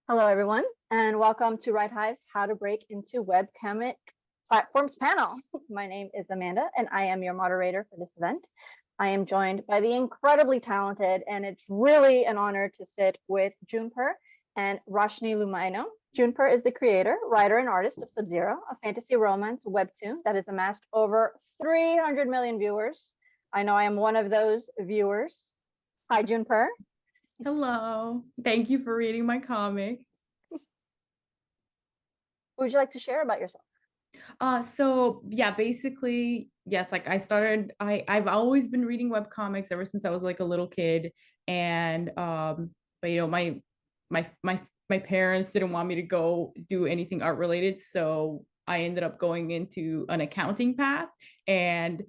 Hello, everyone, and welcome to Right Hive's How to Break into Webcomic Platforms panel. My name is Amanda, and I am your moderator for this event. I am joined by the incredibly talented, and it's really an honor to sit with Junepurrr and Rachanee Lumayno. Junepurrr is the creator, writer, and artist of Sub-Zero, a fantasy romance webtoon that has amassed over 300 million viewers. I know I am one of those viewers. Hi, Junepurrr. Hello. Thank you for reading my comic. What would you like to share about yourself? So yeah, basically, yes, like I've always been reading web comics ever since I was like a little kid. And but my parents didn't want me to go do anything art related, so I ended up going into an accounting path. And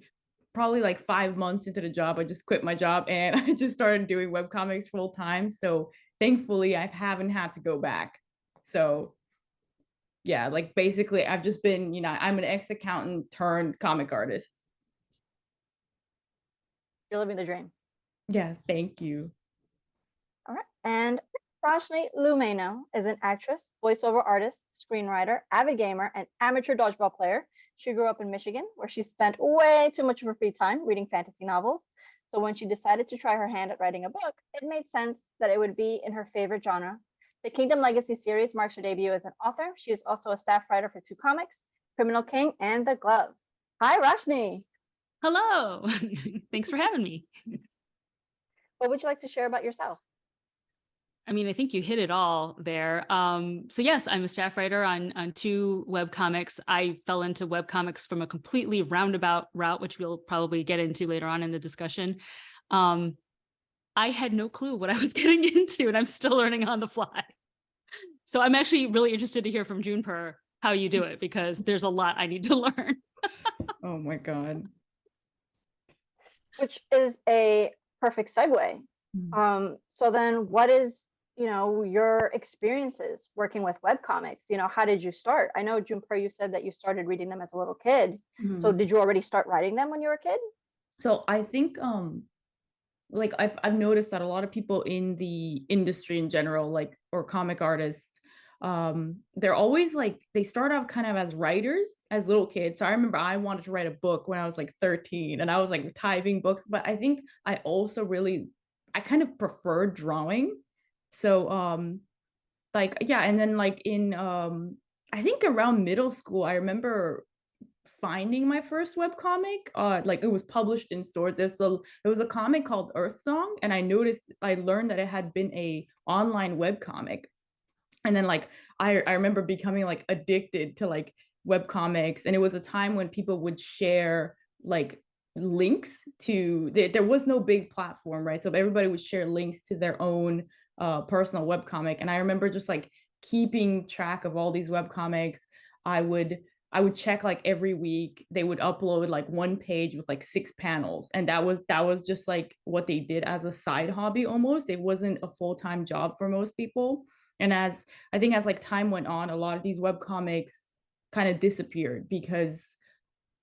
probably like 5 months into the job, I just quit my job and I just started doing web comics full time. So thankfully I haven't had to go back. So yeah, like basically I've just been, I'm an ex-accountant turned comic artist. You're living the dream. Yes, thank you. All right. And Rachanee Lumayno is an actress, voiceover artist, screenwriter, avid gamer, and amateur dodgeball player. She grew up in Michigan, where she spent way too much of her free time reading fantasy novels. So when she decided to try her hand at writing a book, it made sense that it would be in her favorite genre. The Kingdom Legacy series marks her debut as an author. She is also a staff writer for two comics, Criminal King and The Glove. Hi, Rachanee. Hello. Thanks for having me. What would you like to share about yourself? I mean, I think you hit it all there. So yes, I'm a staff writer on two web comics. I fell into web comics from a completely roundabout route, which we'll probably get into later on in the discussion. I had no clue what I was getting into, and I'm still learning on the fly. So I'm actually really interested to hear from Junepurrr how you do it, because there's a lot I need to learn. Oh my God. Which is a perfect segue. So then what is, your experiences working with webcomics? How did you start? I know, Junepurrr, you said that you started reading them as a little kid. So Mhm. did you already start writing them when you were a kid? So I think like I've noticed that a lot of people in the industry in general, like or comic artists, they're always like they start off kind of as writers as little kids. So I remember I wanted to write a book when I was like 13 and I was like typing books, but I think I kind of prefer drawing. So like yeah, and then like in I think around middle school, I remember finding my first web comic. Like it was published in stores. There was a comic called Earth Song, and I learned that it had been a online web comic. And then like I remember becoming like addicted to like web comics, and it was a time when people would share like links to there was no big platform, right? So everybody would share links to their own personal web comic. And I remember just like keeping track of all these web comics. I would check like every week they would upload like one page with like 6 panels, and that was just like what they did as a side hobby. Almost it wasn't a full-time job for most people. And as I think as like time went on, a lot of these web comics kind of disappeared because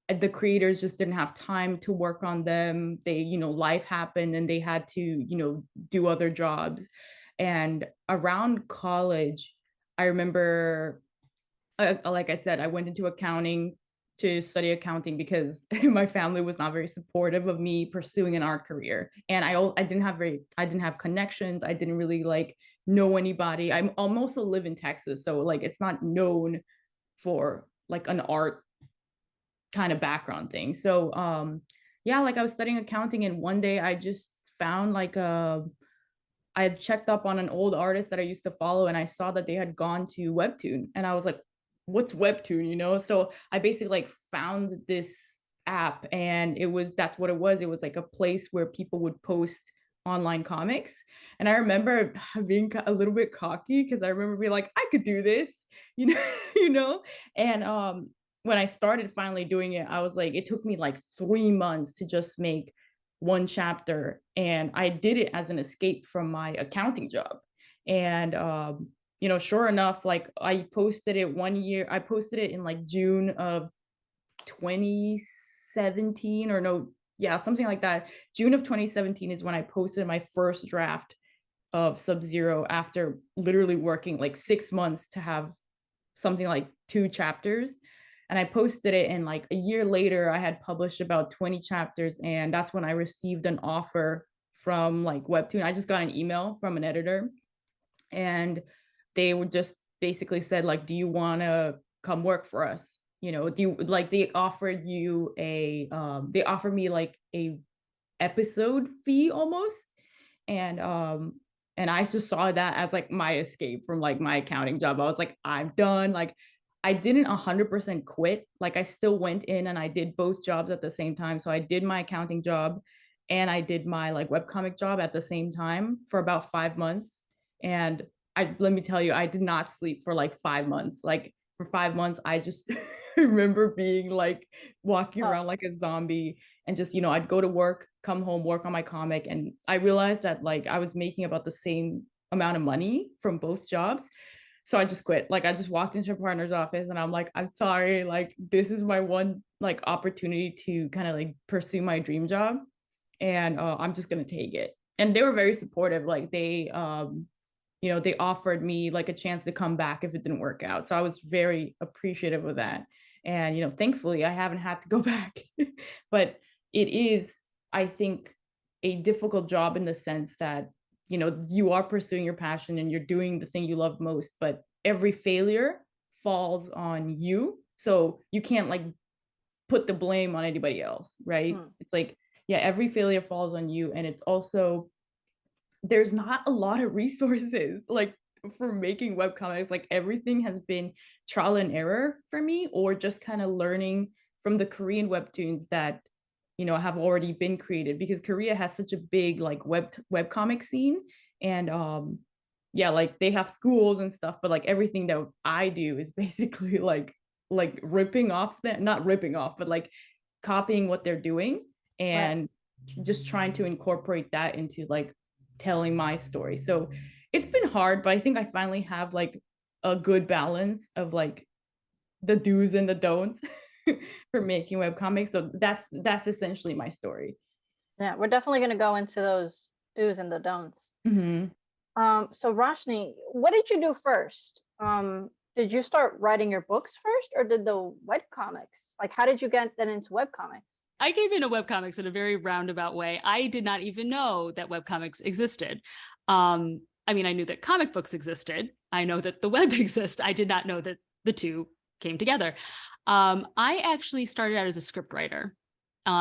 the creators just didn't have time to work on them. They, life happened and they had to, do other jobs. And around college, I remember, like I said, I went into accounting to study accounting because my family was not very supportive of me pursuing an art career. And I didn't have connections. I didn't really like know anybody. I'm almost live in Texas, so like it's not known for like an art kind of background thing. So yeah, like I was studying accounting, and one day I just found like I had checked up on an old artist that I used to follow, and I saw that they had gone to Webtoon, and I was like, what's Webtoon, So I basically like found this app, and that's what it was. It was like a place where people would post online comics. And I remember being a little bit cocky because I remember being like, I could do this, you know, you know. And when I started finally doing it, I was like, it took me like 3 months to just make one chapter, and I did it as an escape from my accounting job. And sure enough, like I posted it one year. I posted it in like June of 2017, or no, yeah, something like that. June of 2017 is when I posted my first draft of Sub-Zero after literally working like 6 months to have something like 2 chapters. And I posted it, and like a year later, I had published about 20 chapters. And that's when I received an offer from like Webtoon. I just got an email from an editor, and they would just basically said, like, do you want to come work for us? You know, do you like, they offered you a, they offered me like a episode fee almost. And I just saw that as like my escape from like my accounting job. I was like, I'm done. Like, I didn't 100% quit. Like, I still went in and I did both jobs at the same time. So I did my accounting job and I did my like webcomic job at the same time for about 5 months. And let me tell you, I did not sleep for like 5 months. Like, for 5 months, I just remember being like walking Oh. around like a zombie, and just, you know, I'd go to work, come home, work on my comic. And I realized that like I was making about the same amount of money from both jobs. So I just quit. Like, I just walked into a partner's office and I'm like, I'm sorry, like, this is my one like opportunity to kind of like pursue my dream job. And I'm just gonna take it. And they were very supportive. Like, they you know, they offered me like a chance to come back if it didn't work out. So I was very appreciative of that. And, you know, thankfully I haven't had to go back. But it is, I think, a difficult job in the sense that, you know, you are pursuing your passion and you're doing the thing you love most, but every failure falls on you. So you can't like put the blame on anybody else, right? It's like, yeah, every failure falls on you. And it's also, there's not a lot of resources like for making webcomics. Like, everything has been trial and error for me, or just kind of learning from the Korean webtoons that, you know, have already been created, because Korea has such a big like webcomic scene. And yeah, like they have schools and stuff, but like everything that I do is basically like ripping off that, not ripping off, but like copying what they're doing, and just trying to incorporate that into like telling my story. So it's been hard, but I think I finally have like a good balance of like the do's and the don'ts for making webcomics. So that's essentially my story. Yeah, we're definitely going to go into those do's and the don'ts. Mm-hmm. So Rachanee, what did you do first? Did you start writing your books first, or did the webcomics? Like, how did you get then into webcomics? I came into webcomics in a very roundabout way. I did not even know that webcomics existed. I mean, I knew that comic books existed. I know that the web exists. I did not know that the two came together. I actually started out as a script writer.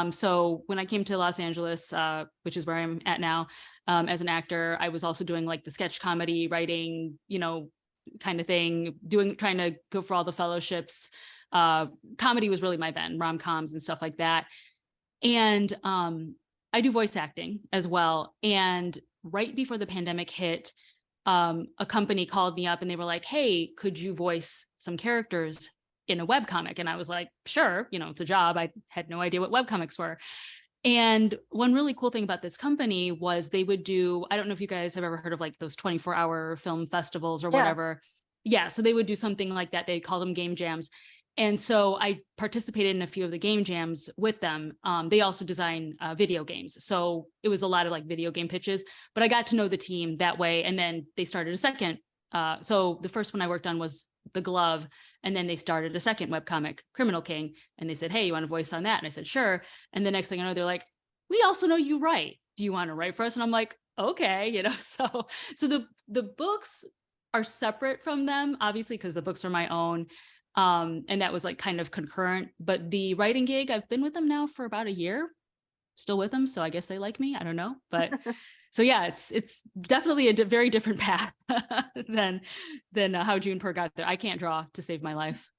So when I came to Los Angeles, which is where I'm at now, as an actor, I was also doing like the sketch comedy writing, you know, kind of thing, trying to go for all the fellowships. Comedy was really my bent, rom-coms and stuff like that. And I do voice acting as well. And right before the pandemic hit, a company called me up and they were like, hey, could you voice some characters in a webcomic? And I was like, sure, you know, it's a job. I had no idea what webcomics were. And one really cool thing about this company was they would do, I don't know if you guys have ever heard of like those 24-hour film festivals or whatever. Yeah. So they would do something like that. They called them game jams. And so I participated in a few of the game jams with them. They also design video games. So it was a lot of like video game pitches, but I got to know the team that way. And then they started a second. So the first one I worked on was The Glove. And then they started a second webcomic, Criminal King. And they said, hey, you want to voice on that? And I said, sure. And the next thing I know, they're like, we also know you write. Do you want to write for us? And I'm like, okay, you know, so the books are separate from them, obviously, because the books are my own. And that was like kind of concurrent, but the writing gig, I've been with them now for about a year, still with them. So I guess they like me. I don't know. But so yeah, it's definitely a very different path than how Junepurrr got there. I can't draw to save my life.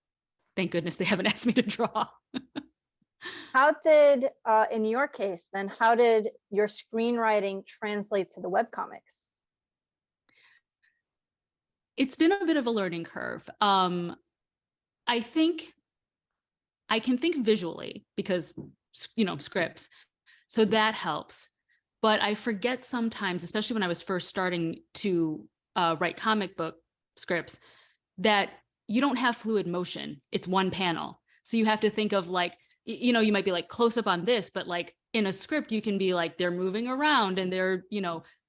Thank goodness they haven't asked me to draw. How did, in your case, then, how did your screenwriting translate to the webcomics? It's been a bit of a learning curve. I think I can think visually because, you know, scripts. So that helps. But I forget sometimes, especially when I was first starting to write comic book scripts, that you don't have fluid motion. It's one panel. So you have to think of like, you know, you might be like close up on this, but like in a script, you can be like, they're moving around and they're,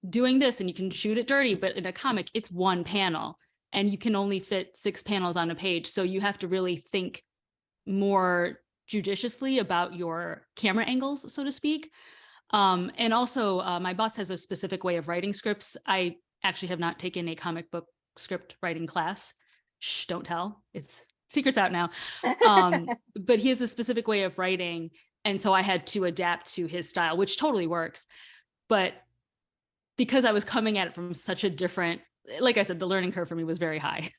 doing this, and you can shoot it dirty. But in a comic, it's one panel and you can only fit 6 panels on a page. So you have to really think more judiciously about your camera angles, so to speak. And also, my boss has a specific way of writing scripts. I actually have not taken a comic book script writing class. Shh, don't tell. It's secrets out now. But he has a specific way of writing. And so I had to adapt to his style, which totally works. But because I was coming at it from such a different, like I said, the learning curve for me was very high.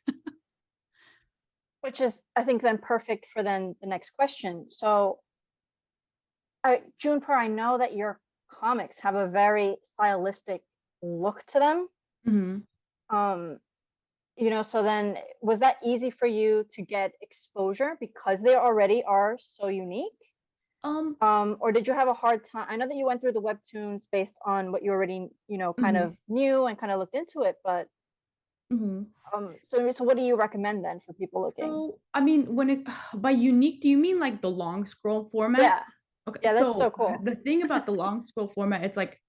Which is, I think, then perfect for then the next question. So, Junepurrr, I know that your comics have a very stylistic look to them. Mm-hmm. So then was that easy for you to get exposure because they already are so unique? Or did you have a hard time? I know that you went through the webtoons based on what you already, kind of knew and kind of looked into it, but so what do you recommend then for people looking? So, I mean, by unique, do you mean like the long scroll format? Yeah. Okay. Yeah, that's so cool. The thing about the long scroll format, it's like,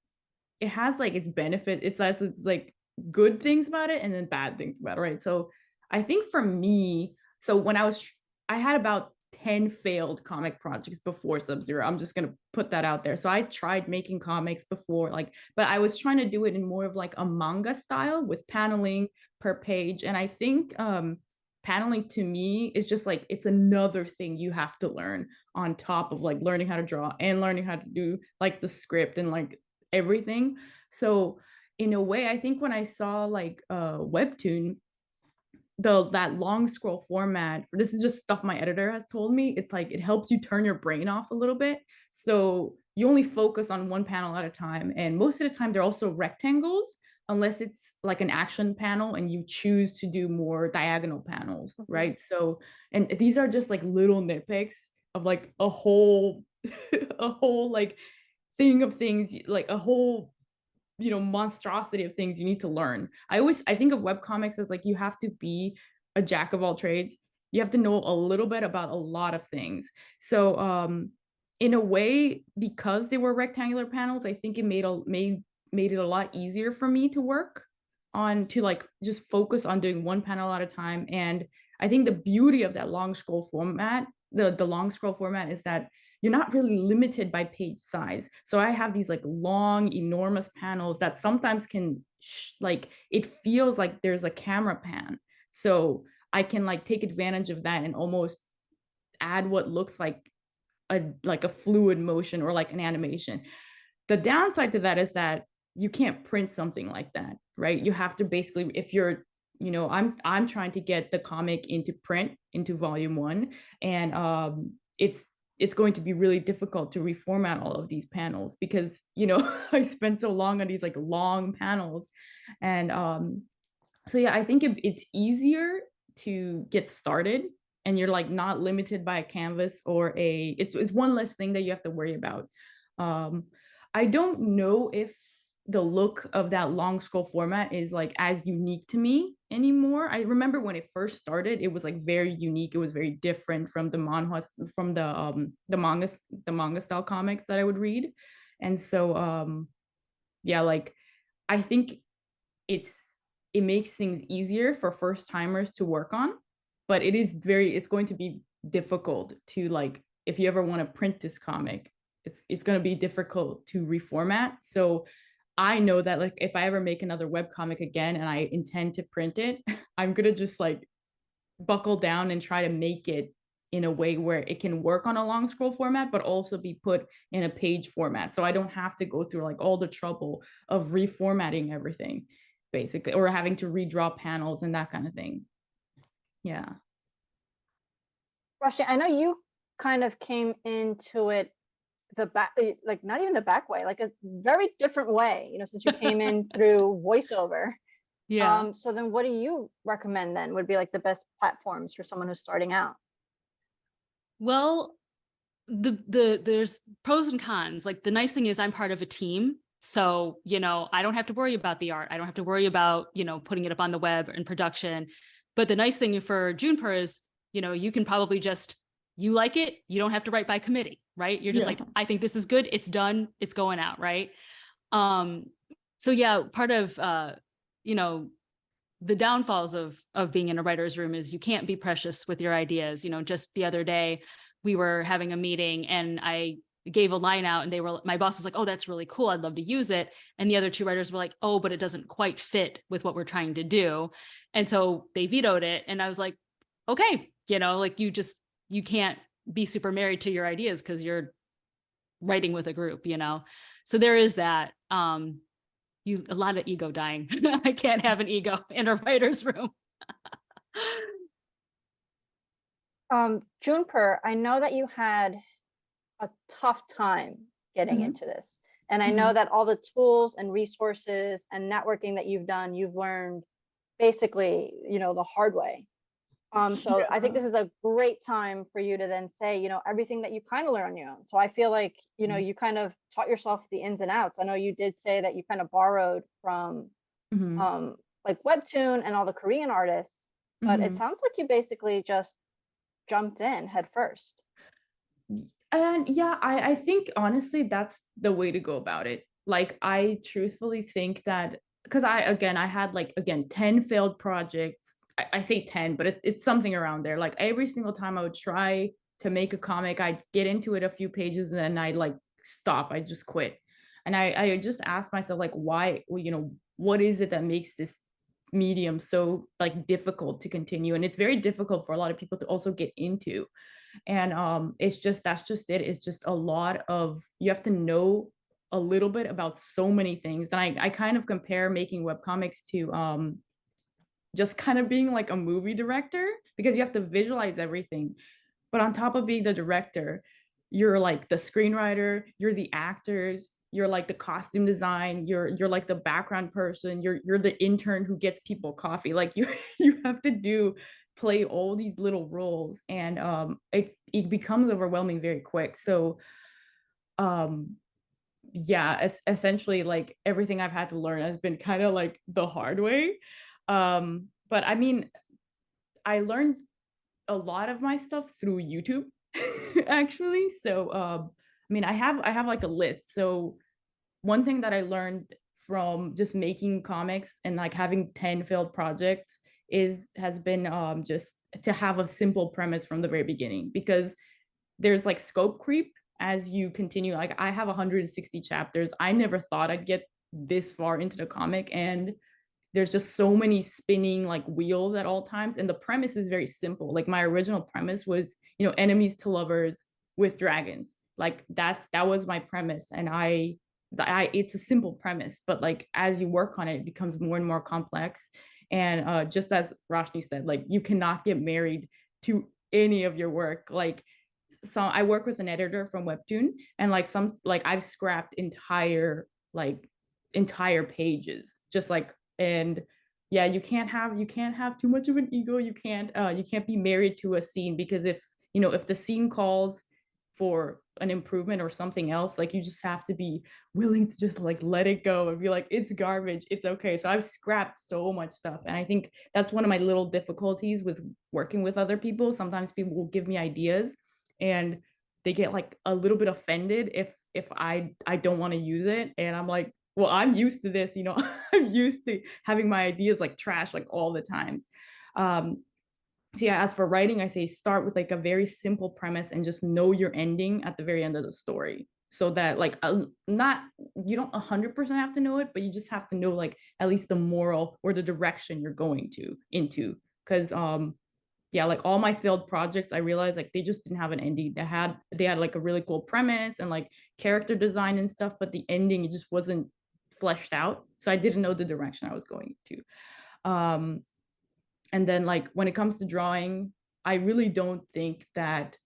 it has like its benefit. It's like good things about it and then bad things about it, right? So I think for me, so when I had about 10 failed comic projects before Sub-Zero. I'm just gonna put that out there. So I tried making comics before, but I was trying to do it in more of like a manga style with paneling per page. And I think paneling to me is just like, it's another thing you have to learn on top of like learning how to draw and learning how to do like the script and like everything. So in a way, I think when I saw like webtoon, that long scroll format, this is just stuff my editor has told me, it's like it helps you turn your brain off a little bit, so you only focus on one panel at a time. And most of the time they're also rectangles, unless it's like an action panel and you choose to do more diagonal panels, right? So, and these are just like little nitpicks of like a whole a whole like thing of things, like a whole monstrosity of things you need to learn. I think of webcomics as like, you have to be a jack of all trades. You have to know a little bit about a lot of things. So in a way, because they were rectangular panels, I think it made it a lot easier for me to work on, to like just focus on doing one panel at a time. And I think the beauty of that long scroll format, the long scroll format, is that you're not really limited by page size. So I have these like long, enormous panels that sometimes can like, it feels like there's a camera pan. So I can like take advantage of that and almost add what looks like a fluid motion or like an animation. The downside to that is that you can't print something like that, right? You have to basically, if you're, I'm trying to get the comic into print, into volume 1, and it's going to be really difficult to reformat all of these panels because I spent so long on these like long panels. And so yeah, I think it's easier to get started, and you're like not limited by a canvas or it's one less thing that you have to worry about. I don't know if the look of that long scroll format is like as unique to me anymore. I remember when it first started, it was like very unique. It was very different from the manhwas, from the manga style comics that I would read. And so yeah, like I think it makes things easier for first timers to work on, but it's going to be difficult to, like, if you ever want to print this comic, it's going to be difficult to reformat. So I know that like if I ever make another webcomic again and I intend to print it, I'm gonna just like buckle down and try to make it in a way where it can work on a long scroll format, but also be put in a page format. So I don't have to go through like all the trouble of reformatting everything, basically, or having to redraw panels and that kind of thing. Yeah. Rachanee, I know you kind of came into it the back, like not even the back way, like a very different way, since you came in through voiceover. Yeah. So then what do you recommend then would be like the best platforms for someone who's starting out? Well, there's pros and cons. Like the nice thing is I'm part of a team. So, I don't have to worry about the art. I don't have to worry about, putting it up on the web and production. But the nice thing for Junepurrr is, you can probably you like it, you don't have to write by committee. right? You're just Yeah. like, I think this is good. It's done. It's going out. Right. So yeah, part of, you know, the downfalls of being in a writer's room is you can't be precious with your ideas. You know, just the other day we were having a meeting and I gave a line out and my boss was like, oh, that's really cool. I'd love to use it. And the other two writers were like, oh, but it doesn't quite fit with what we're trying to do. And so they vetoed it. And I was like, okay, you know, like you can't be super married to your ideas because you're writing with a group, you know? So there is that. A lot of ego dying. I can't have an ego in a writer's room. Junepurrr, I know that you had a tough time getting Mhm. into this. And I know Mhm. that all the tools and resources and networking that you've learned basically, you know, the hard way. So I think Yeah. this is a great time for you to then say, you know, everything that you kind of learn on your own. So I feel like, you know, Mhm. you kind of taught yourself the ins and outs. I know you did say that you kind of borrowed from Mhm. like Webtoon and all the Korean artists, but it Mhm. sounds like you basically just jumped in head first. And yeah, I think honestly that's the way to go about it. Like I truthfully think that because I had like again 10 failed projects. I say 10, but it's something around there. Like every single time I would try to make a comic, I'd get into it a few pages and then I'd like stop. I just quit. And I just asked myself like why, you know, what is it that makes this medium so like difficult to continue? And it's very difficult for a lot of people to also get into. And it's just that's just it. It's just a lot of you have to know a little bit about so many things. And I kind of compare making webcomics to just kind of being like a movie director because you have to visualize everything. But on top of being the director, you're like the screenwriter, you're the actors, you're like the costume design, you're like the background person, you're the intern who gets people coffee. Like you you have to do play all these little roles, and it becomes overwhelming very quick. So um yeah, essentially like everything I've had to learn has been kind of like the hard way. But I mean, I learned a lot of my stuff through YouTube actually. So I mean I have like a list. So one thing that I learned from just making comics and like having 10 failed projects has been just to have a simple premise from the very beginning, because there's like scope creep as you continue. Like I have 160 chapters. I never thought I'd get this far into the comic, and there's just so many spinning like wheels at all times, and the premise is very simple. Like my original premise was, you know, enemies to lovers with dragons. Like that was my premise, and I it's a simple premise, but like as you work on it, it becomes more and more complex. And just as Rachanee said, like you cannot get married to any of your work. Like so I work with an editor from Webtoon, and like some like I've scrapped entire pages just like. And yeah, you can't have too much of an ego. You can't be married to a scene, because if you know if the scene calls for an improvement or something else, like you just have to be willing to just like let it go and be like, it's garbage, it's okay. So I've scrapped so much stuff, and I think that's one of my little difficulties with working with other people. Sometimes people will give me ideas and they get like a little bit offended if I don't want to use it, and I'm like, well, I'm used to this, you know. I'm used to having my ideas like trash like all the times. So yeah, as for writing, I say start with like a very simple premise and just know your ending at the very end of the story, so that like not you don't 100% have to know it, but you just have to know like at least the moral or the direction you're going to into. Because yeah, like all my failed projects, I realized like they just didn't have an ending. They had like a really cool premise and like character design and stuff, but the ending it just wasn't fleshed out. So I didn't know the direction I was going to. And then like when it comes to drawing, I really don't think that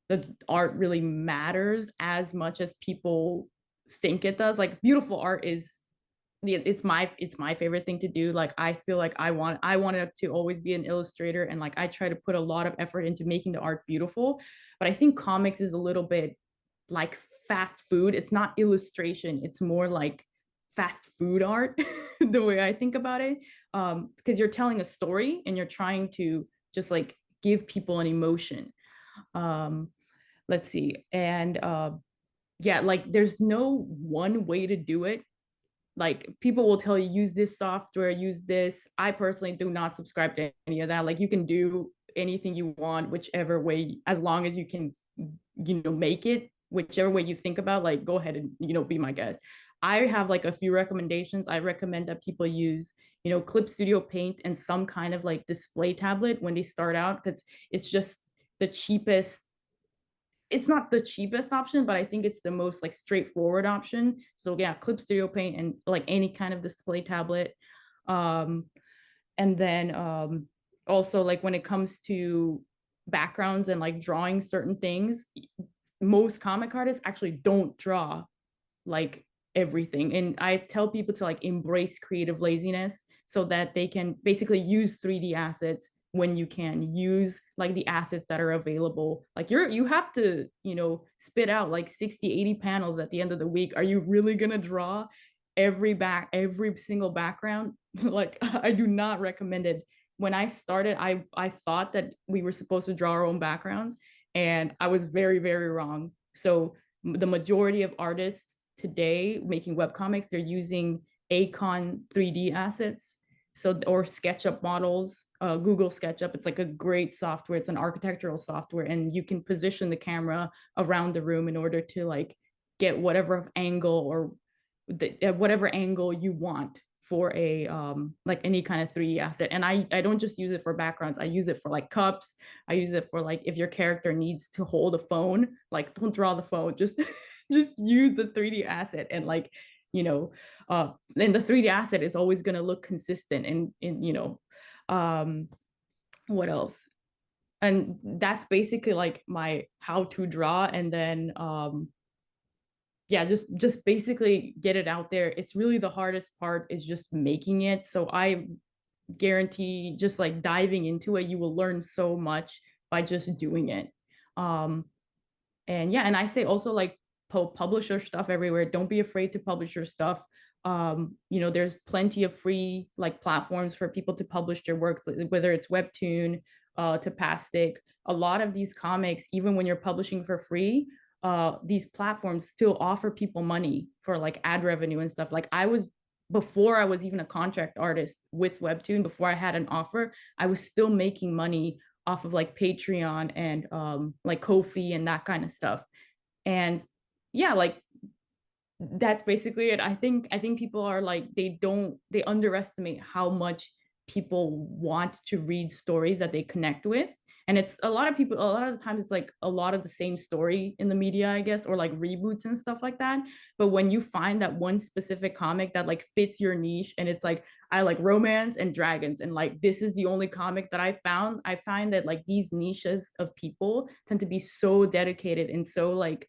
the art really matters as much as people think it does. Like beautiful art is it's my favorite thing to do. Like I feel like I wanted to always be an illustrator, and like I try to put a lot of effort into making the art beautiful. But I think comics is a little bit like fast food. It's not illustration, it's more like fast food art the way I think about it. Because you're telling a story and you're trying to just like give people an emotion. um let's see. And yeah, like there's no one way to do it. Like people will tell you use this software, use this. I personally do not subscribe to any of that. Like you can do anything you want, whichever way, as long as you can, make it whichever way you think about, like go ahead and, be my guest. I have like a few recommendations. I recommend that people use, Clip Studio Paint and some kind of like display tablet when they start out, because it's just the cheapest. It's not the cheapest option, but I think it's the most like straightforward option. So yeah, Clip Studio Paint and like any kind of display tablet. Um, and then also like when it comes to backgrounds and like drawing certain things, most comic artists actually don't draw like everything. And I tell people to like embrace creative laziness so that they can basically use 3D assets when you can use like the assets that are available. Like you have to, spit out like 60-80 panels at the end of the week. Are you really gonna draw every single background? Like I do not recommend it. When I started, I thought that we were supposed to draw our own backgrounds, and I was very, very wrong. So the majority of artists today making webcomics, they're using Acon 3D assets, or SketchUp models. Google SketchUp, it's like a great software. It's an architectural software, and you can position the camera around the room in order to like get whatever angle or whatever angle you want for a like any kind of 3D asset. And I don't just use it for backgrounds. I use it for like cups. I use it for like if your character needs to hold a phone, like don't draw the phone, just just use the 3D asset. And like, then the 3D asset is always going to look consistent. And what else? And that's basically like my how to draw. And then yeah, just basically get it out there. It's really the hardest part is just making it. So I guarantee just like diving into it, you will learn so much by just doing it. And yeah, and I say also like publish your stuff everywhere. Don't be afraid to publish your stuff. There's plenty of free like platforms for people to publish their work, whether it's Webtoon, to Pastic. A lot of these comics, even when you're publishing for free, these platforms still offer people money for like ad revenue and stuff. Like before I was even a contract artist with Webtoon, before I had an offer, I was still making money off of like Patreon and like Ko-fi and that kind of stuff. And yeah, like that's basically it. I think people are like they underestimate how much people want to read stories that they connect with. And it's a lot of the times it's like a lot of the same story in the media, I guess, or like reboots and stuff like that. But when you find that one specific comic that like fits your niche, and it's like I like romance and dragons, and like this is the only comic that I find that like these niches of people tend to be so dedicated and so like,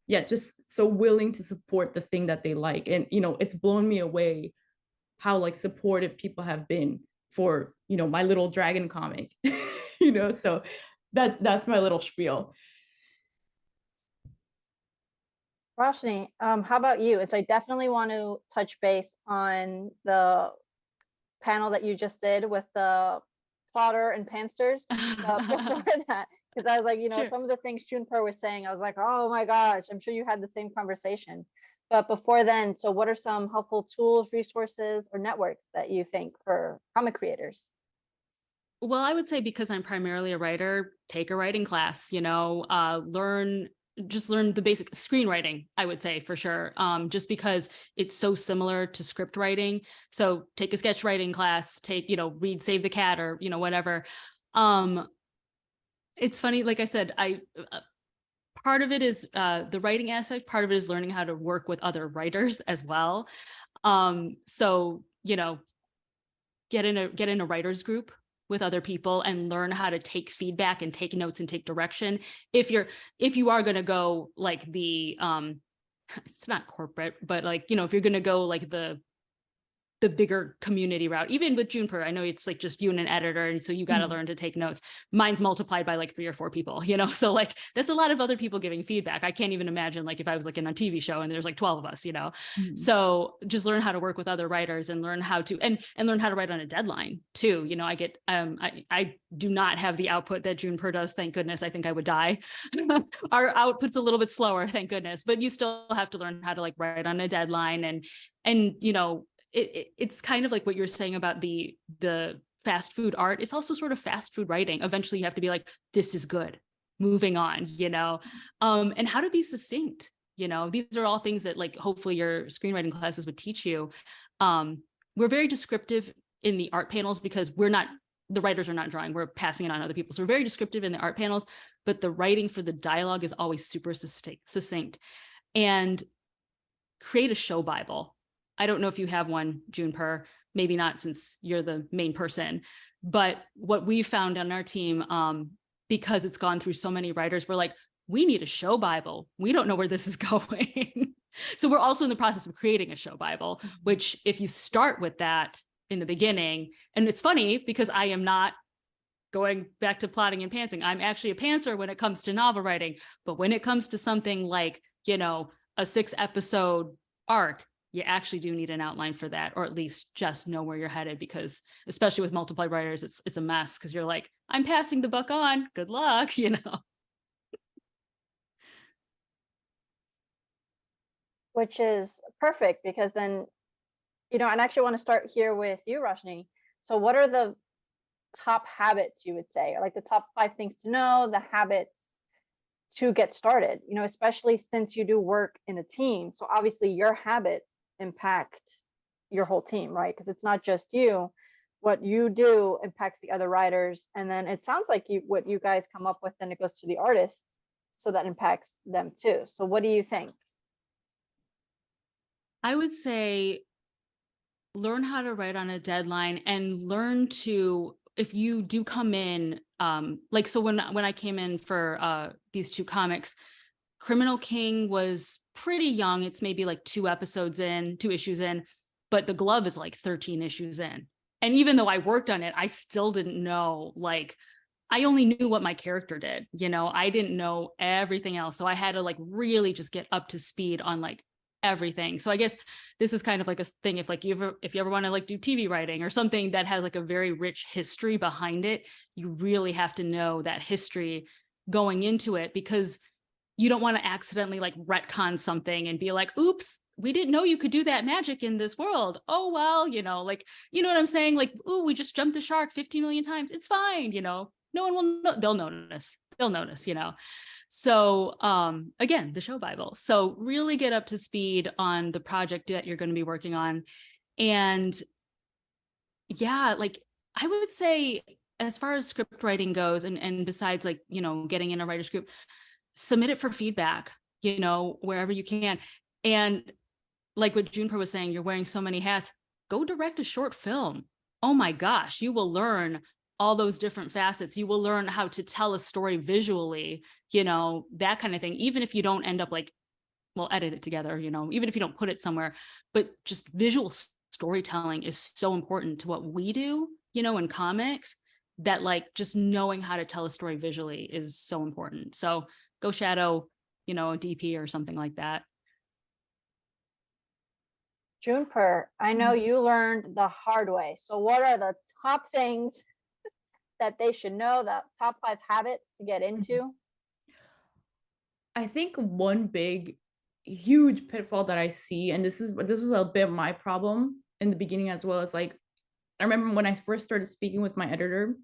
yeah, just so willing to support the thing that they like. And it's blown me away how like supportive people have been for my little dragon comic. So that's my little spiel. Rachanee, how about you? And so I definitely want to touch base on the panel that you just did with the plotter and pansters. But before that, because I was like, Sure. some of the things Junepurrr was saying, I was like, oh my gosh, I'm sure you had the same conversation. But before then, so what are some helpful tools, resources, or networks that you think for comic creators? Well, I would say because I'm primarily a writer, take a writing class, learn the basic screenwriting, I would say for sure. Just because it's so similar to script writing. So take a sketch writing class, read Save the Cat or, whatever. It's funny, like I said, part of it is the writing aspect, part of it is learning how to work with other writers as well. So, get in a writer's group with other people and learn how to take feedback and take notes and take direction. If you are going to go like the it's not corporate, but like, if you're going to go like the the bigger community route. Even with Junepurrr, I know it's like just you and an editor, and so you got to learn to take notes. Mine's multiplied by like 3 or 4 people, you know, so like that's a lot of other people giving feedback. I can't even imagine like if I was like in a TV show and there's like 12 of us, you know. So just learn how to work with other writers and learn how to and learn how to write on a deadline too. You know, I get I do not have the output that Junepurrr does, thank goodness. I think I would die. Our output's a little bit slower, thank goodness, but you still have to learn how to like write on a deadline. And you know, it's kind of like what you're saying about the fast food art. It's also sort of fast food writing. Eventually you have to be like, this is good, moving on, you know, and how to be succinct. You know, these are all things that like hopefully your screenwriting classes would teach you. We're very descriptive in the art panels because the writers are not drawing, we're passing it on to other people. So we're very descriptive in the art panels, but the writing for the dialogue is always super succinct. And create a show Bible. I don't know if you have one, Junepurrr, maybe not since you're the main person, but what we found on our team, because it's gone through so many writers, we're like, we need a show Bible. We don't know where this is going. So we're also in the process of creating a show Bible, which if you start with that in the beginning, and it's funny because I am not going back to plotting and pantsing. I'm actually a pantser when it comes to novel writing, but when it comes to something like, you know, a 6-episode arc, you actually do need an outline for that, or at least just know where you're headed, because especially with multiple writers, it's a mess because you're like, I'm passing the buck on, good luck, you know. Which is perfect because then, you know, and I actually want to start here with you, Rachanee. So what are the top habits you would say, or like the top 5 things to know, the habits to get started, you know, especially since you do work in a team. So obviously your habits impact your whole team, right? Because it's not just you. What you do impacts the other writers. And then it sounds like what you guys come up with, then it goes to the artists. So that impacts them too. So what do you think? I would say learn how to write on a deadline and learn to, if you do come in, like, so when I came in for these 2 comics, Criminal King was pretty young. It's maybe like 2 issues in, but The Glove is like 13 issues in. And even though I worked on it, I still didn't know, like, I only knew what my character did, you know, I didn't know everything else. So I had to like really just get up to speed on like everything. So I guess this is kind of like a thing, if you ever want to like do TV writing or something that has like a very rich history behind it, you really have to know that history going into it, because you don't want to accidentally like retcon something and be like, oops, we didn't know you could do that magic in this world. Oh, well, you know, like, you know what I'm saying? Like, ooh, we just jumped the shark 50 million times. It's fine. You know, no one will know. They'll notice, you know? So again, the show Bible. So really get up to speed on the project that you're going to be working on. And yeah, like I would say as far as script writing goes, and besides like, you know, getting in a writer's group, submit it for feedback, you know, wherever you can. And like what Junepurrr was saying, you're wearing so many hats, go direct a short film. Oh my gosh, you will learn all those different facets. You will learn how to tell a story visually, you know, that kind of thing. Even if you don't end up like, well, edit it together, you know, even if you don't put it somewhere, but just visual storytelling is so important to what we do, you know, in comics, that like just knowing how to tell a story visually is so important. So go shadow, you know, a DP or something like that. Junepurrr, I know you learned the hard way. So what are the top things that they should know, the top 5 habits to get into? I think one big, huge pitfall that I see, and this was a bit my problem in the beginning as well, is like, I remember when I first started speaking with my editor,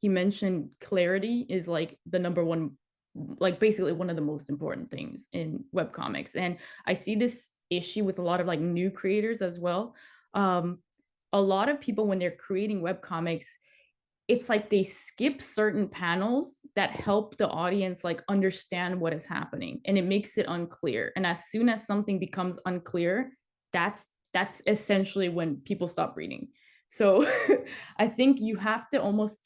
he mentioned clarity is like the number one, like basically one of the most important things in webcomics. And I see this issue with a lot of like new creators as well. A lot of people, when they're creating webcomics, it's like they skip certain panels that help the audience like understand what is happening, and it makes it unclear. And as soon as something becomes unclear, that's essentially when people stop reading. So I think you have to almost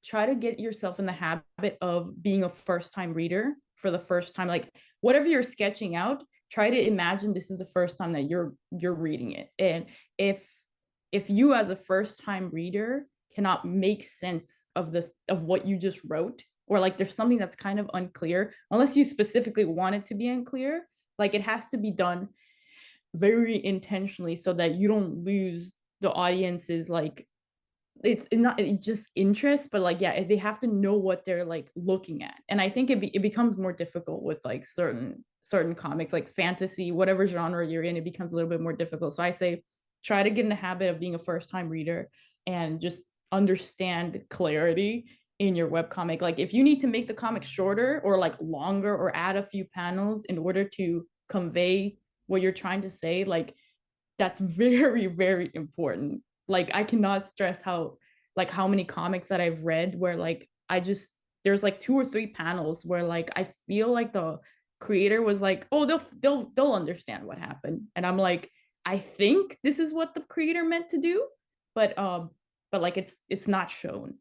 try to get yourself in the habit of being a first-time reader for the first time. Like whatever you're sketching out, try to imagine this is the first time that you're reading it. And if if you as a first time reader cannot make sense of what you just wrote, or like there's something that's kind of unclear, unless you specifically want it to be unclear, like it has to be done very intentionally so that you don't lose the audience's like it's not just interest, but like yeah, they have to know what they're like looking at. And I think it becomes more difficult with like certain comics, like fantasy, whatever genre you're in, it becomes a little bit more difficult. So I say try to get in the habit of being a first time reader and just understand clarity in your webcomic. Like if you need to make the comic shorter or like longer or add a few panels in order to convey what you're trying to say, like that's very, very important. Like I cannot stress how many comics that I've read where like I just there's like 2 or 3 panels where like I feel like the creator was like, oh, they'll understand what happened. And I'm like, I think this is what the creator meant to do, but like it's not shown.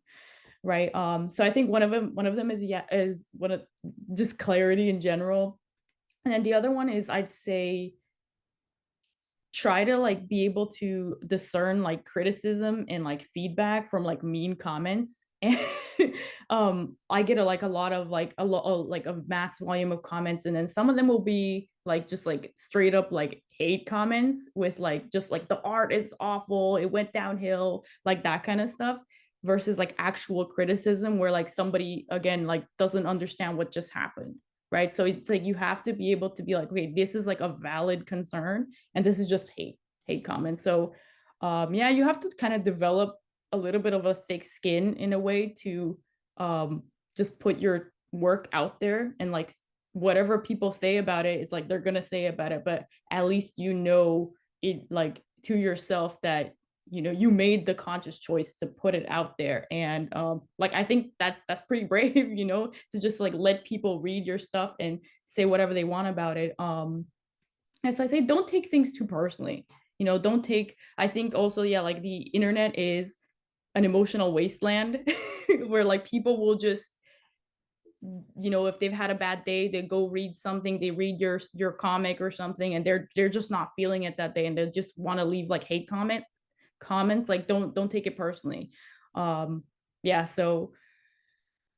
Right. So I think one of them is one of just clarity in general. And then the other one is I'd say try to like be able to discern like criticism and like feedback from like mean comments. And I get a lot of like like a mass volume of comments, and then some of them will be like just like straight up like hate comments with like just like the art is awful, it went downhill, like that kind of stuff, versus like actual criticism where like somebody again like doesn't understand what just happened. Right. So it's like you have to be able to be like, okay, this is like a valid concern and this is just hate comments. So yeah, you have to kind of develop a little bit of a thick skin in a way to just put your work out there, and like whatever people say about it, it's like they're gonna say about it, but at least you know it like to yourself that you know you made the conscious choice to put it out there. And like I think that's pretty brave, you know, to just like let people read your stuff and say whatever they want about it. And so I say don't take things too personally, you know, don't take, I think also yeah, like the internet is an emotional wasteland where like people will just, you know, if they've had a bad day, they go read something, they read your comic or something, and they're just not feeling it that day, and they just want to leave like hate comments. Like don't take it personally. Yeah, so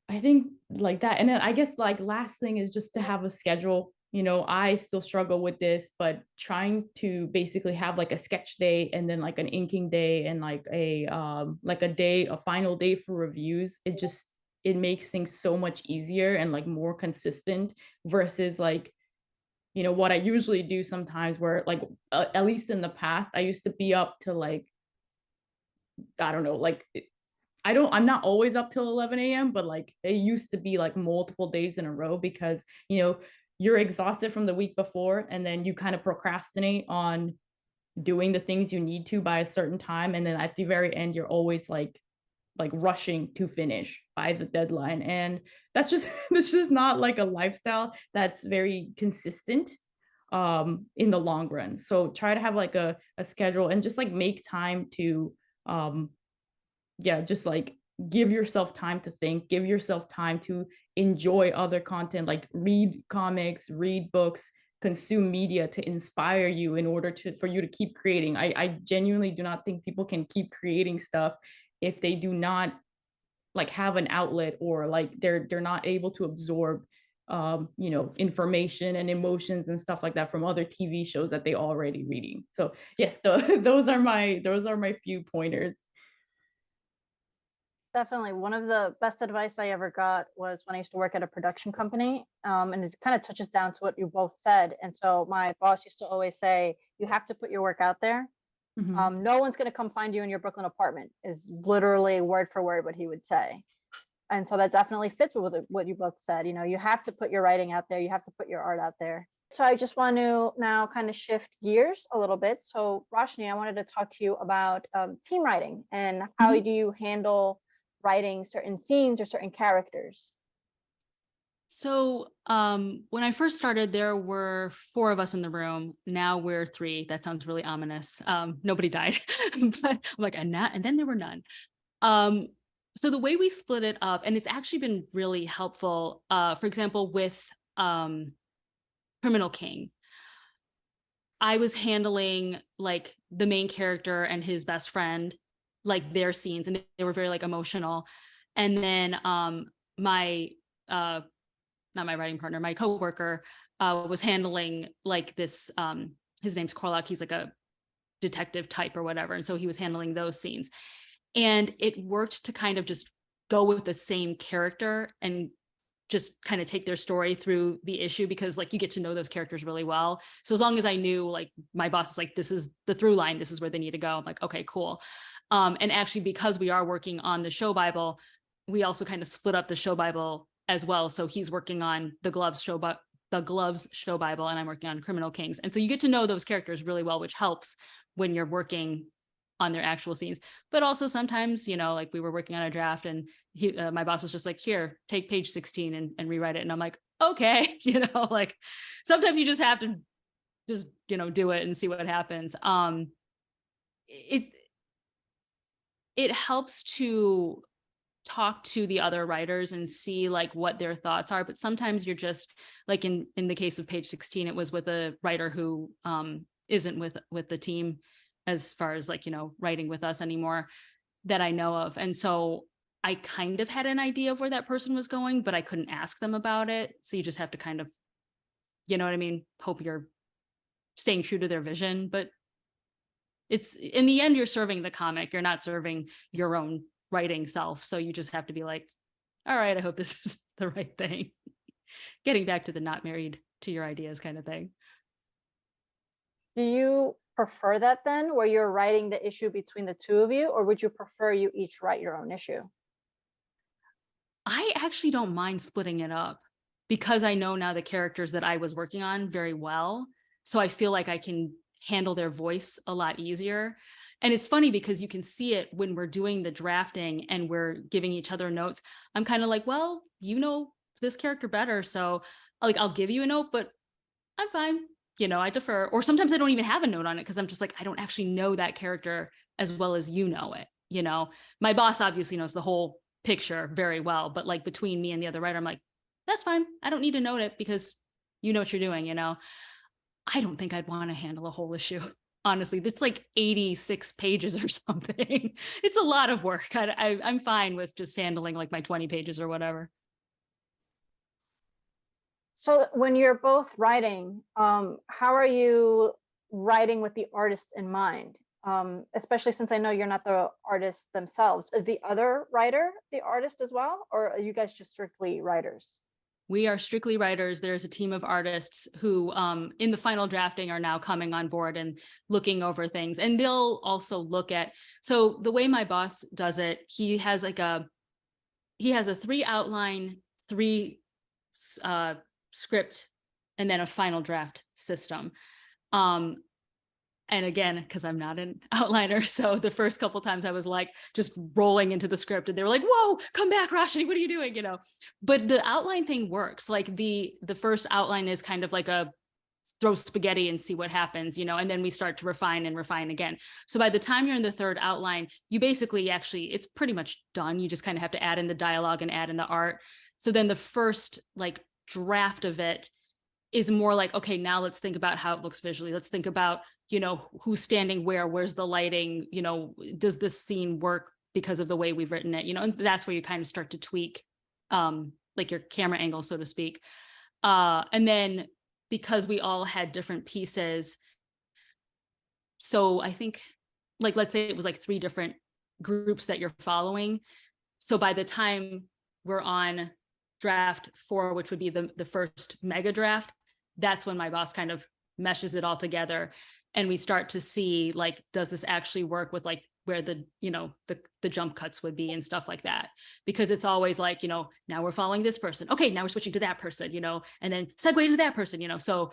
I think like that. And then I guess like last thing is just to have a schedule. You know, I still struggle with this, but trying to basically have like a sketch day and then like an inking day and like a final day for reviews, it makes things so much easier and like more consistent versus like, you know, what I usually do sometimes where like at least in the past I used to be up to like, I don't know, like I'm not always up till 11 a.m., but like it used to be like multiple days in a row because, you know, you're exhausted from the week before and then you kind of procrastinate on doing the things you need to by a certain time. And then at the very end, you're always like rushing to finish by the deadline. And that's just, this is not like a lifestyle that's very consistent in the long run. So try to have like a schedule and just like make time to yeah, just like give yourself time to think, give yourself time to enjoy other content, like read comics, read books, consume media to inspire you in order for you to keep creating. I genuinely do not think people can keep creating stuff if they do not like have an outlet, or like they're not able to absorb you know, information and emotions and stuff like that from other TV shows that they already reading. So yes, those are my few pointers. Definitely. One of the best advice I ever got was when I used to work at a production company. And it kind of touches down to what you both said. And so my boss used to always say, you have to put your work out there. Mhm. No one's going to come find you in your Brooklyn apartment, is literally word for word what he would say. And so that definitely fits with what you both said. You know, you have to put your writing out there. You have to put your art out there. So I just want to now kind of shift gears a little bit. So Rachanee, I wanted to talk to you about team writing and how Mhm. do you handle writing certain scenes or certain characters? So when I first started, there were 4 of us in the room. Now we're 3. That sounds really ominous. Nobody died, but I'm like, and then there were none. Um, so the way we split it up, and it's actually been really helpful. For example, with Criminal King, I was handling like the main character and his best friend, like their scenes, and they were very like emotional. And then my not my writing partner, my coworker was handling like this, his name's Corlock, he's like a detective type or whatever. And so he was handling those scenes. And it worked to kind of just go with the same character and just kind of take their story through the issue, because like you get to know those characters really well. So as long as I knew, like my boss is like, this is the through line, this is where they need to go, I'm like, okay, cool. And actually, because we are working on the show Bible, we also kind of split up the show Bible as well. So he's working on the Gloves show Bible, and I'm working on Criminal Kings. And so you get to know those characters really well, which helps when you're working on their actual scenes. But also sometimes, you know, like we were working on a draft and my boss was just like, here, take page 16 and rewrite it. And I'm like, okay, you know, like sometimes you just have to just, you know, do it and see what happens. It helps to talk to the other writers and see like what their thoughts are. But sometimes you're just like in the case of page 16, it was with a writer who isn't with the team as far as like, you know, writing with us anymore that I know of. And so I kind of had an idea of where that person was going, but I couldn't ask them about it. So you just have to kind of, you know what I mean? Hope you're staying true to their vision. But it's in the end, you're serving the comic. You're not serving your own writing self. So you just have to be like, all right, I hope this is the right thing. Getting back to the not married to your ideas kind of thing. Do you prefer that then, where you're writing the issue between the two of you, or would you prefer you each write your own issue? I actually don't mind splitting it up because I know now the characters that I was working on very well. So I feel like I can handle their voice a lot easier. And it's funny because you can see it when we're doing the drafting and we're giving each other notes. I'm kind of like, well, you know this character better. So like I'll give you a note, but I'm fine. You know, I defer. Or sometimes I don't even have a note on it because I'm just like, I don't actually know that character as well as you know it. You know, my boss obviously knows the whole picture very well, but like between me and the other writer, I'm like, that's fine. I don't need to note it because you know what you're doing, you know. I don't think I'd want to handle a whole issue. Honestly, it's like 86 pages or something. It's a lot of work. I'm fine with just handling like my 20 pages or whatever. So when you're both writing, how are you writing with the artist in mind? Especially since I know you're not the artist themselves. Is the other writer the artist as well, or are you guys just strictly writers? We are strictly writers. There's a team of artists who in the final drafting are now coming on board and looking over things. And they'll also look at, so the way my boss does it, he has a 3 outline, 3 script, and then a final draft system. And again, because I'm not an outliner, so the first couple times I was like just rolling into the script and they were like, whoa, come back, Rachanee, what are you doing? You know, but the outline thing works. Like the first outline is kind of like a throw spaghetti and see what happens, you know, and then we start to refine and refine again. So by the time you're in the third outline, you basically it's pretty much done. You just kind of have to add in the dialogue and add in the art. So then the first like draft of it is more like, okay, now let's think about how it looks visually. Let's think about, you know, who's standing where's the lighting, you know, does this scene work because of the way we've written it, you know, and that's where you kind of start to tweak like your camera angle, so to speak. And then because we all had different pieces, so I think like, let's say it was like 3 different groups that you're following. So by the time we're on draft 4, which would be the first mega draft, that's when my boss kind of meshes it all together and we start to see like, does this actually work with like where the, you know, the jump cuts would be and stuff like that, because it's always like, you know, now we're following this person, okay, now we're switching to that person, you know, and then segue to that person, you know. So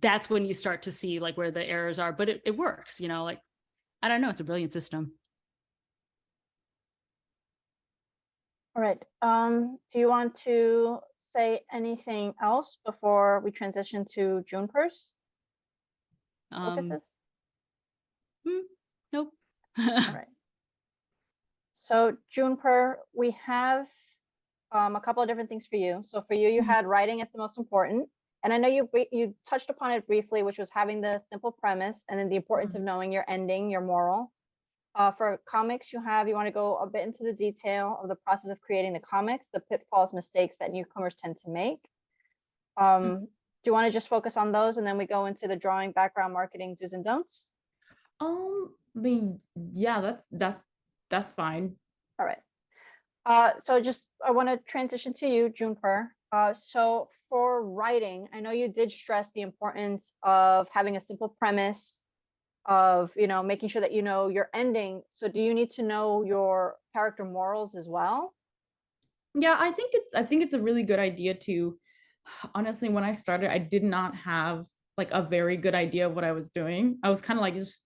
that's when you start to see like where the errors are, but it works, you know, like, I don't know, it's a brilliant system. All right. Do you want to say anything else before we transition to Junepurr's focuses? Nope. All right. So Junepurrr, we have a couple of different things for you. So for you, you had writing as the most important, And I know you touched upon it briefly, which was having the simple premise and then the importance of knowing your ending, your moral. For comics, you want to go a bit into the detail of the process of creating the comics, the pitfalls, mistakes that newcomers tend to make. Do you want to just focus on those and then we go into the drawing, background, marketing, do's and don'ts? I mean, yeah, that's fine. All right. So I want to transition to you, Junepurrr. So for writing, I know you did stress the importance of having a simple premise, of making sure that you know your ending. So do you need to know your character morals as well? Yeah, I think it's a really good idea to, honestly, when I started, I did not have like a very good idea of what I was doing. I was kind of like just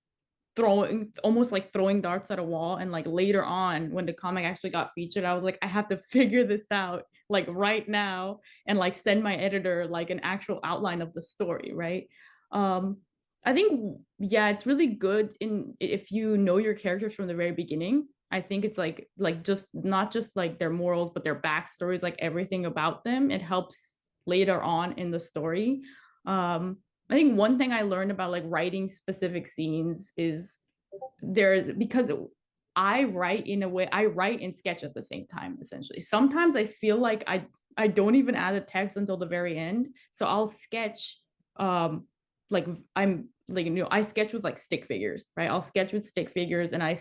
almost like throwing darts at a wall. And like later on, when the comic actually got featured, I was like, I have to figure this out like right now and like send my editor like an actual outline of the story, right? I think, yeah, it's really good if you know your characters from the very beginning. I think it's like just not just like their morals, but their backstories, like everything about them. It helps later on in the story. I think one thing I learned about like writing specific scenes is because I write in a way, I write and sketch at the same time, essentially. Sometimes I feel like I don't even add the text until the very end. So I'll sketch like I'm like, I sketch with like stick figures, right? I'll sketch with stick figures and I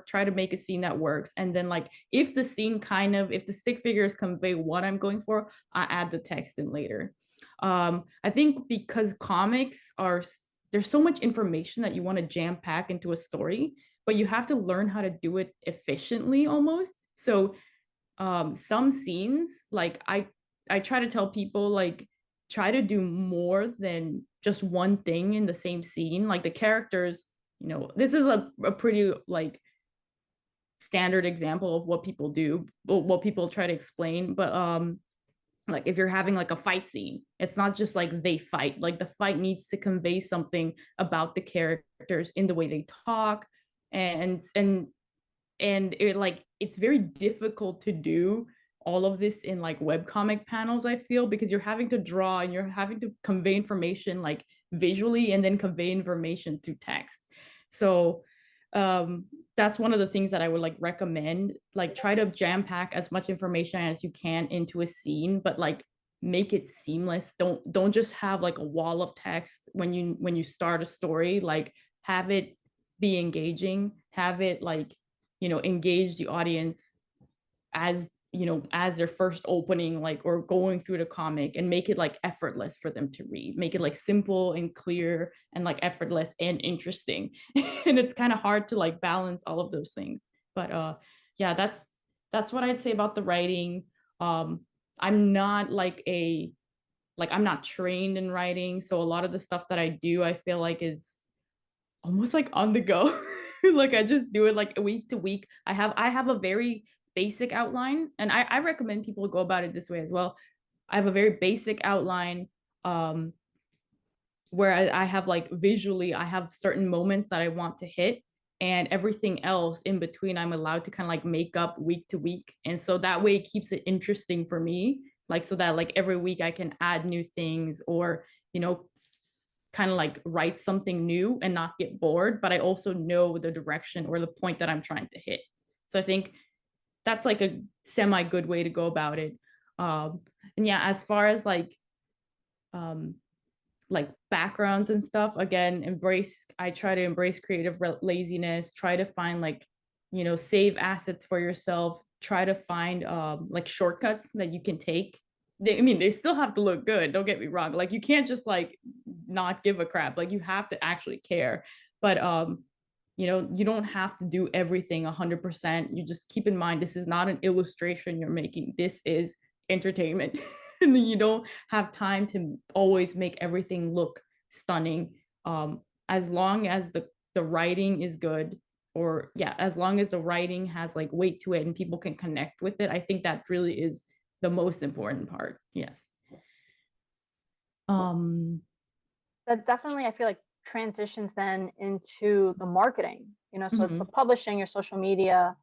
try to make a scene that works. And then like if the stick figures convey what I'm going for, I add the text in later. I think because comics there's so much information that you want to jam pack into a story, but you have to learn how to do it efficiently almost. So some scenes, like I try to tell people, like, try to do more than just one thing in the same scene. Like the characters, this is a pretty like standard example of what people do, what people try to explain. But like if you're having like a fight scene, it's not just like they fight. Like the fight needs to convey something about the characters in the way they talk, and it like it's very difficult to do all of this in like webcomic panels, I feel, because you're having to draw and you're having to convey information like visually and then convey information through text. So that's one of the things that I would like recommend. Like try to jam pack as much information as you can into a scene, but like make it seamless. Don't just have like a wall of text when you start a story. Like have it be engaging, have it like engage the audience as as their first opening, like, or going through the comic, and make it like effortless for them to read, make it like simple and clear and like effortless and interesting. And it's kind of hard to like balance all of those things. But yeah, that's what I'd say about the writing. I'm not I'm not trained in writing, so a lot of the stuff that I do, I feel like is almost like on the go. Like I just do it like week to week. I have a very basic outline, and I recommend people go about it this way as well. I have a very basic outline, where I have like visually, I have certain moments that I want to hit, and everything else in between I'm allowed to kind of like make up week to week. And so that way it keeps it interesting for me, like so that like every week I can add new things, or kind of like write something new and not get bored, but I also know the direction or the point that I'm trying to hit. So I think that's like a semi good way to go about it. And yeah, as far as like backgrounds and stuff, again, I try to embrace creative laziness, try to find like save assets for yourself, try to find like shortcuts that you can take. They still have to look good, don't get me wrong, like you can't just like not give a crap, like you have to actually care. But you don't have to do everything 100%. You just keep in mind, this is not an illustration you're making, this is entertainment. And you don't have time to always make everything look stunning. As long as the writing is good, or yeah, as long as the writing has like weight to it and people can connect with it, I think that really is the most important part. Yes. That definitely, I feel like, transitions then into the marketing, so it's the publishing, your social media.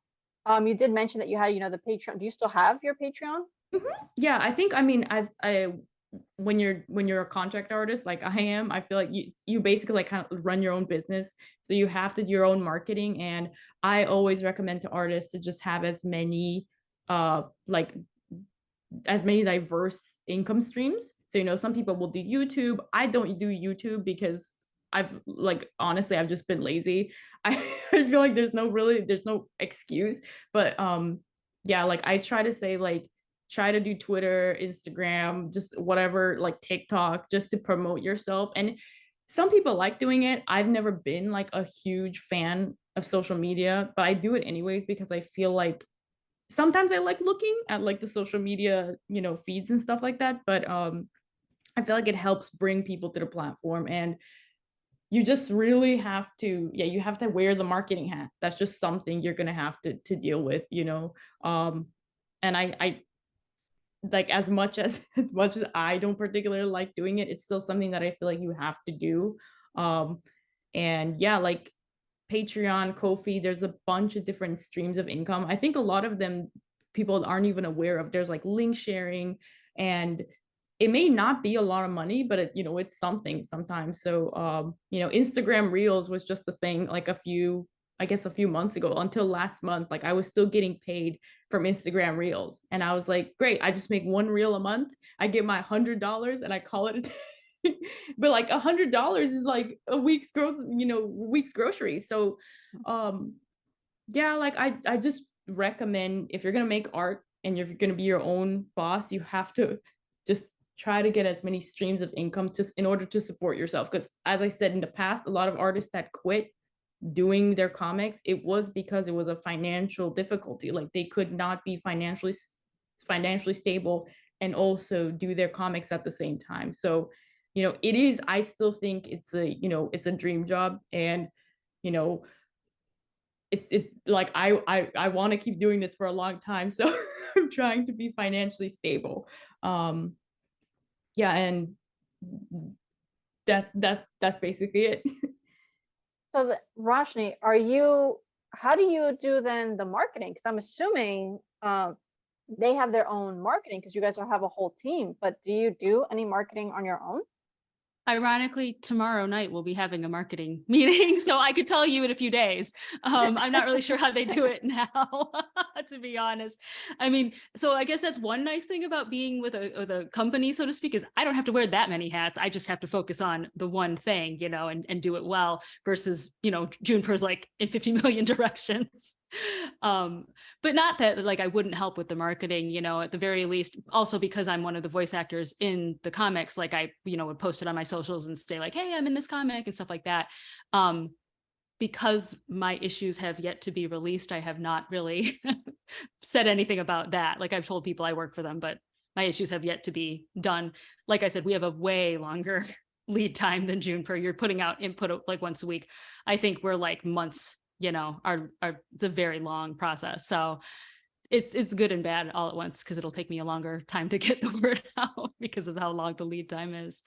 You did mention that you had, the Patreon. Do you still have your Patreon? Yeah, I think, I mean, as when you're a contract artist like I am, I feel like you basically like kind of run your own business, so you have to do your own marketing. And I always recommend to artists to just have like as many diverse income streams. So, some people will do YouTube. I don't do YouTube because honestly, I've just been lazy. I feel like there's no excuse. But yeah, like I try to say like try to do Twitter, Instagram, just whatever, like TikTok, just to promote yourself. And some people like doing it. I've never been like a huge fan of social media, but I do it anyways because I feel like sometimes I like looking at like the social media, feeds and stuff like that. But I feel like it helps bring people to the platform. And you just really have to, yeah, you have to wear the marketing hat. That's just something you're gonna have to deal with. And I like as much as I don't particularly like doing it, it's still something that I feel like you have to do. And yeah, like Patreon, Ko-fi, there's a bunch of different streams of income. I think a lot of them people aren't even aware of. There's like link sharing, and it may not be a lot of money, but it's something sometimes. So Instagram Reels was just a thing like a few months ago. Until last month, like I was still getting paid from Instagram Reels, and I was like, great, I just make one reel a month, I get my $100 and I call it a day. But like $100 is like a week's groceries. So yeah, like I just recommend, if you're gonna make art and if you're gonna be your own boss, you have to just try to get as many streams of income in order to support yourself. Because as I said in the past, a lot of artists that quit doing their comics, it was because it was a financial difficulty. Like they could not be financially stable and also do their comics at the same time. So I still think it's a dream job. And it like I want to keep doing this for a long time, so I'm trying to be financially stable. Yeah, and that's basically it. So, Rachanee, how do you do then the marketing? Because I'm assuming they have their own marketing because you guys will have a whole team, but do you do any marketing on your own? Ironically, tomorrow night we'll be having a marketing meeting, so I could tell you in a few days. I'm not really sure how they do it now, to be honest. I mean, so I guess that's one nice thing about being with a company, so to speak, is I don't have to wear that many hats. I just have to focus on the one thing, and do it well, versus, Junepurr's like in 50 million directions. But not that like I wouldn't help with the marketing, at the very least, also because I'm one of the voice actors in the comics, like I, would post it on my socials and say like, hey, I'm in this comic and stuff like that. Because my issues have yet to be released, I have not really said anything about that. Like I've told people I work for them, but my issues have yet to be done. Like I said, we have a way longer lead time than Junepurrr. You're putting out input like once a week. I think we're like months, it's a very long process. So it's good and bad all at once, because it'll take me a longer time to get the word out because of how long the lead time is.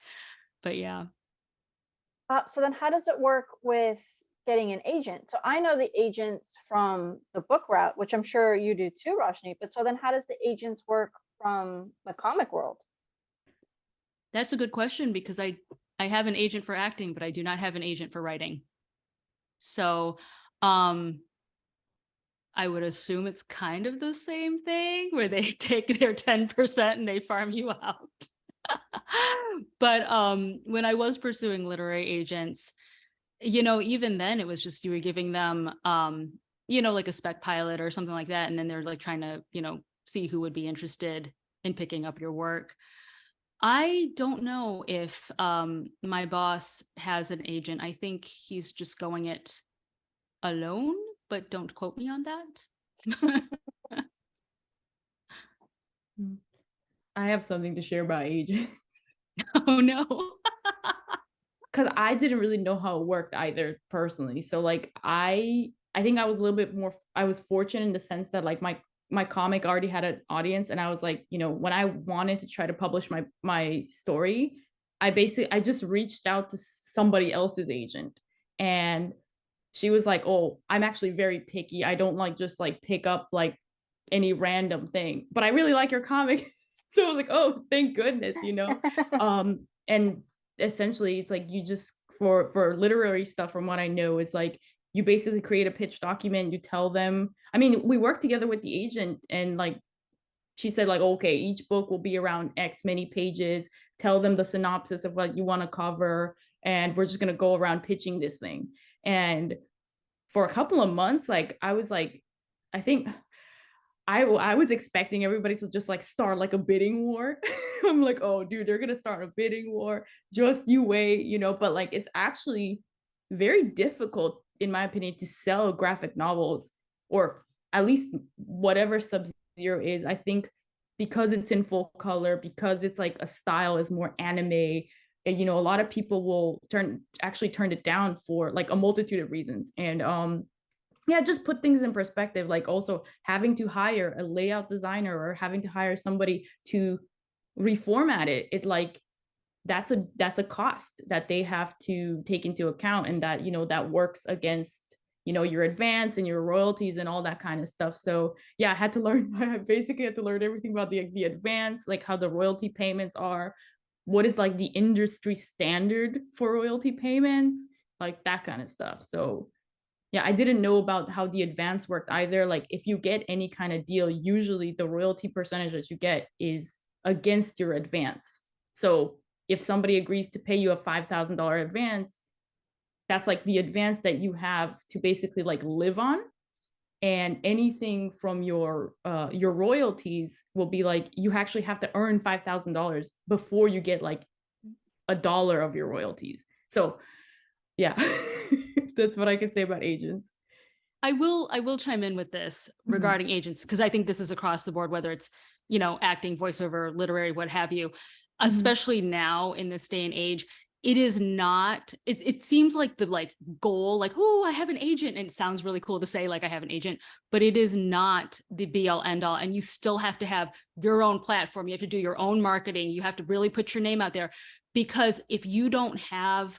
But yeah. So then how does it work with getting an agent? So I know the agents from the book route, which I'm sure you do too, Rachanee, but so then how does the agents work from the comic world? That's a good question, because I have an agent for acting, but I do not have an agent for writing. So I would assume it's kind of the same thing, where they take their 10% and they farm you out. But when I was pursuing literary agents, even then it was just, you were giving them like a spec pilot or something like that, and then they're like trying to see who would be interested in picking up your work. I don't know if my boss has an agent. I think he's just going it alone, but don't quote me on that. I have something to share about agents. Oh no. Because I didn't really know how it worked either personally. So like I think I was a little bit more, I was fortunate in the sense that like my comic already had an audience, and I was like, when I wanted to try to publish my story, I just reached out to somebody else's agent, and she was like, oh, I'm actually very picky. I don't like just like pick up like any random thing, but I really like your comic. So I was like, oh, thank goodness, and essentially it's like you just for literary stuff, from what I know, is like you basically create a pitch document, you tell them, I mean, we work together with the agent, and like she said, like, okay, each book will be around X many pages, tell them the synopsis of what you want to cover, and we're just going to go around pitching this thing. And for a couple of months, like I was like, I think I was expecting everybody to just like start like a bidding war. I'm like, oh, dude, they're gonna start a bidding war. Just you wait, But like, it's actually very difficult, in my opinion, to sell graphic novels, or at least whatever Sub-Zero is. I think because it's in full color, because it's like a style is more anime, and a lot of people will actually turn it down for like a multitude of reasons. And yeah, just put things in perspective, like also having to hire a layout designer or having to hire somebody to reformat it like that's a cost that they have to take into account, and that that works against your advance and your royalties and all that kind of stuff. So yeah, I had to learn I basically had to learn everything about the advance, like how the royalty payments are, what is like the industry standard for royalty payments, like that kind of stuff. So yeah, I didn't know about how the advance worked either. Like if you get any kind of deal, usually the royalty percentage that you get is against your advance. So if somebody agrees to pay you a $5,000 advance, that's like the advance that you have to basically like live on. And anything from your royalties will be like, you actually have to earn $5,000 before you get like $1 of your royalties. So yeah, that's what I can say about agents. I will chime in with this regarding agents, because I think this is across the board, whether it's, acting, voiceover, literary, what have you, especially now in this day and age. It is not, it seems like the like goal, like, oh, I have an agent. And it sounds really cool to say like I have an agent, but it is not the be all end all. And you still have to have your own platform. You have to do your own marketing. You have to really put your name out there, because if you don't have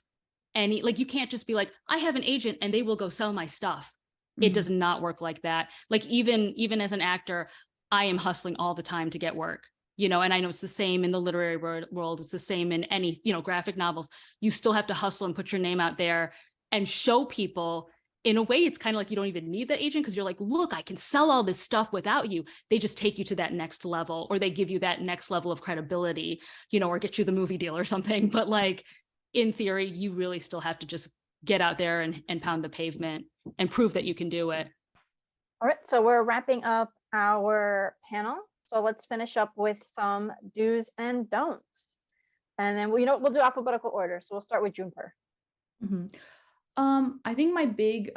any, like, you can't just be like, I have an agent and they will go sell my stuff. It does not work like that. Like even as an actor, I am hustling all the time to get work, and I know it's the same in the literary world. It's the same in any, graphic novels. You still have to hustle and put your name out there and show people. In a way, it's kind of like you don't even need that agent, because you're like, look, I can sell all this stuff without you. They just take you to that next level, or they give you that next level of credibility, or get you the movie deal or something. But like, in theory, you really still have to just get out there and pound the pavement and prove that you can do it. All right, so we're wrapping up our panel. So let's finish up with some do's and don'ts. And then we'll do alphabetical order. So we'll start with Junepurrr. I think my big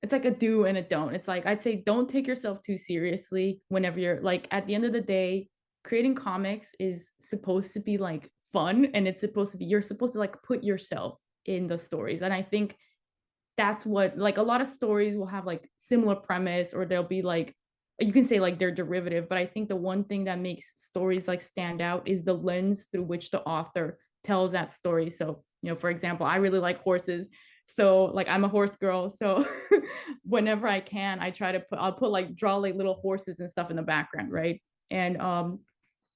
it's like a do and a don't. It's like, I'd say don't take yourself too seriously whenever you're like, at the end of the day, creating comics is supposed to be like fun, and it's supposed to be, you're supposed to like put yourself in the stories. And I think that's what, like, a lot of stories will have like similar premise, or they'll be like, you can say like they're derivative, but I think the one thing that makes stories like stand out is the lens through which the author tells that story. So for example, I really like horses, so like I'm a horse girl, so whenever I can, I try to draw like little horses and stuff in the background, right? And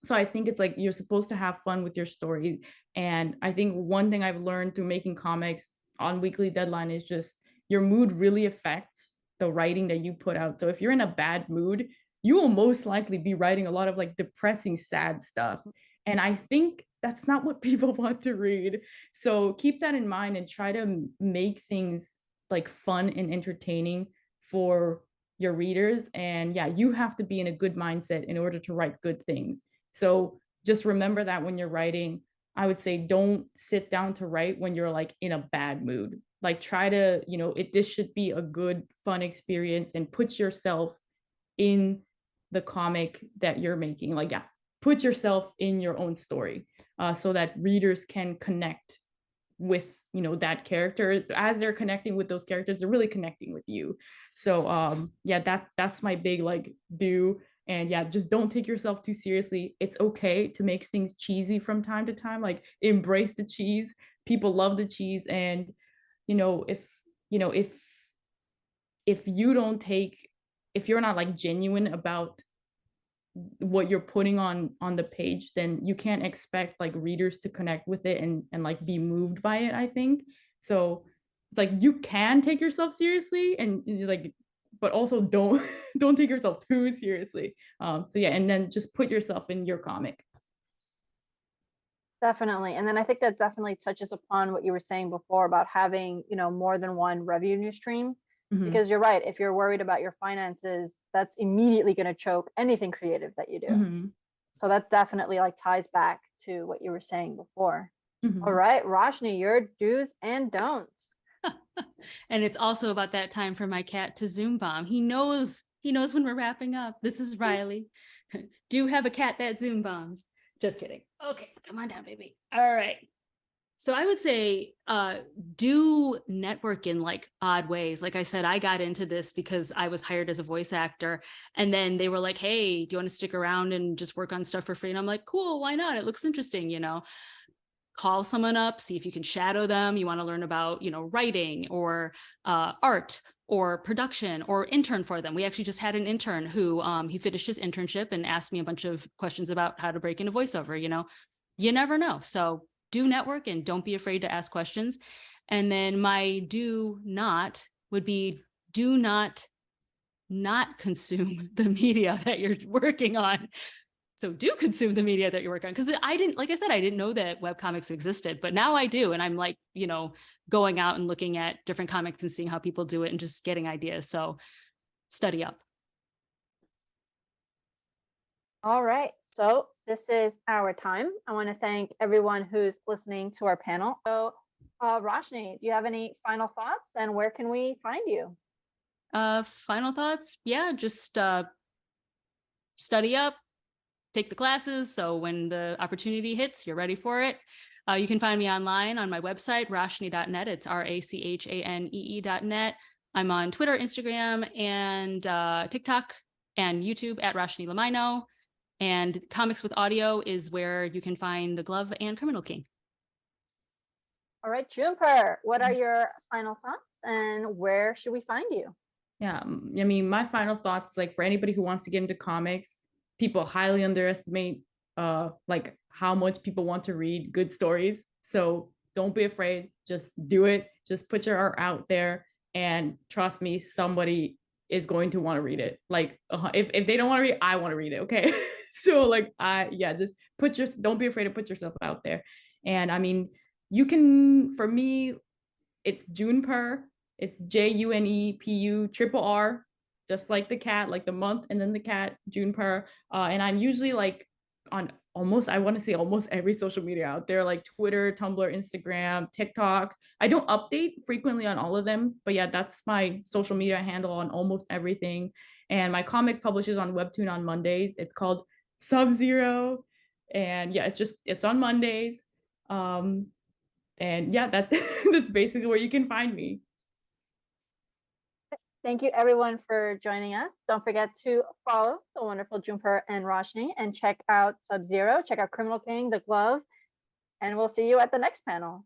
so I think it's like you're supposed to have fun with your story. And I think one thing I've learned through making comics on Weekly Deadline is just your mood really affects the writing that you put out. So if you're in a bad mood, you will most likely be writing a lot of like depressing, sad stuff. And I think that's not what people want to read. So keep that in mind and try to make things like fun and entertaining for your readers. And yeah, you have to be in a good mindset in order to write good things. So just remember that when you're writing. I would say don't sit down to write when you're like in a bad mood. Like try to, this should be a good, fun experience, and put yourself in the comic that you're making. Like, yeah, put yourself in your own story, so that readers can connect with, that character. As they're connecting with those characters, they're really connecting with you. So yeah, that's my big like do. And yeah, just don't take yourself too seriously. It's okay to make things cheesy from time to time. Like, embrace the cheese. People love the cheese. And if you don't take, if you're not like genuine about what you're putting on the page, then you can't expect like readers to connect with it and like be moved by it, I think. So it's like you can take yourself seriously and like, but also don't don't take yourself too seriously. So yeah, and then just put yourself in your comic. Definitely. And then I think that definitely touches upon what you were saying before about having, more than one revenue stream. Mhm. Because you're right, if you're worried about your finances, that's immediately going to choke anything creative that you do. Mhm. So that definitely like ties back to what you were saying before. Mhm. All right, Rachanee, your do's and don'ts. And it's also about that time for my cat to Zoom bomb. He knows when we're wrapping up. This is Riley. Do you have a cat that Zoom bombs? Just kidding. Okay, come on down, baby. All right. So I would say do network in like odd ways. Like I said, I got into this because I was hired as a voice actor. And then they were like, hey, do you want to stick around and just work on stuff for free? And I'm like, cool, why not? It looks interesting, Call someone up, see if you can shadow them. You want to learn about, writing or art or production, or intern for them. We actually just had an intern who he finished his internship and asked me a bunch of questions about how to break into voiceover. You never know. So do network and don't be afraid to ask questions. And then my do not would be do not consume the media that you're working on. So do consume the media that you're working on. Because like I said, I didn't know that webcomics existed, but now I do. And I'm like, going out and looking at different comics and seeing how people do it and just getting ideas. So study up. All right, so this is our time. I want to thank everyone who's listening to our panel. So, Rachanee, do you have any final thoughts, and where can we find you? Final thoughts? Yeah, just study up, take the classes. So when the opportunity hits, you're ready for it. You can find me online on my website, rachanee.net. It's RACHANEE.net. I'm on Twitter, Instagram, and TikTok and YouTube at Rachanee Lumayno. And Comics with Audio is where you can find The Glove and Criminal King. All right, Junepurrr, what are your final thoughts, and where should we find you? Yeah, I mean, my final thoughts, like for anybody who wants to get into comics, people highly underestimate like how much people want to read good stories. So don't be afraid, just do it. Just put your art out there, and trust me, somebody is going to want to read it. Like if they don't want to read, I want to read it. Okay. So like just don't be afraid to put yourself out there. And I mean, you can, for me, it's Junepurrr. It's JUNEPU just like the cat, like the month and then the cat, Junepurrr. And I'm usually like on I want to say almost every social media out there, like Twitter, Tumblr, Instagram, TikTok. I don't update frequently on all of them, but yeah, that's my social media handle on almost everything. And my comic publishes on Webtoon on Mondays. It's called Sub-Zero. And yeah, it's on Mondays. And yeah, that's basically where you can find me. Thank you everyone for joining us. Don't forget to follow the wonderful Junepurrr and Rachanee, and check out Sub-Zero, check out Criminal King, The Glove, and we'll see you at the next panel.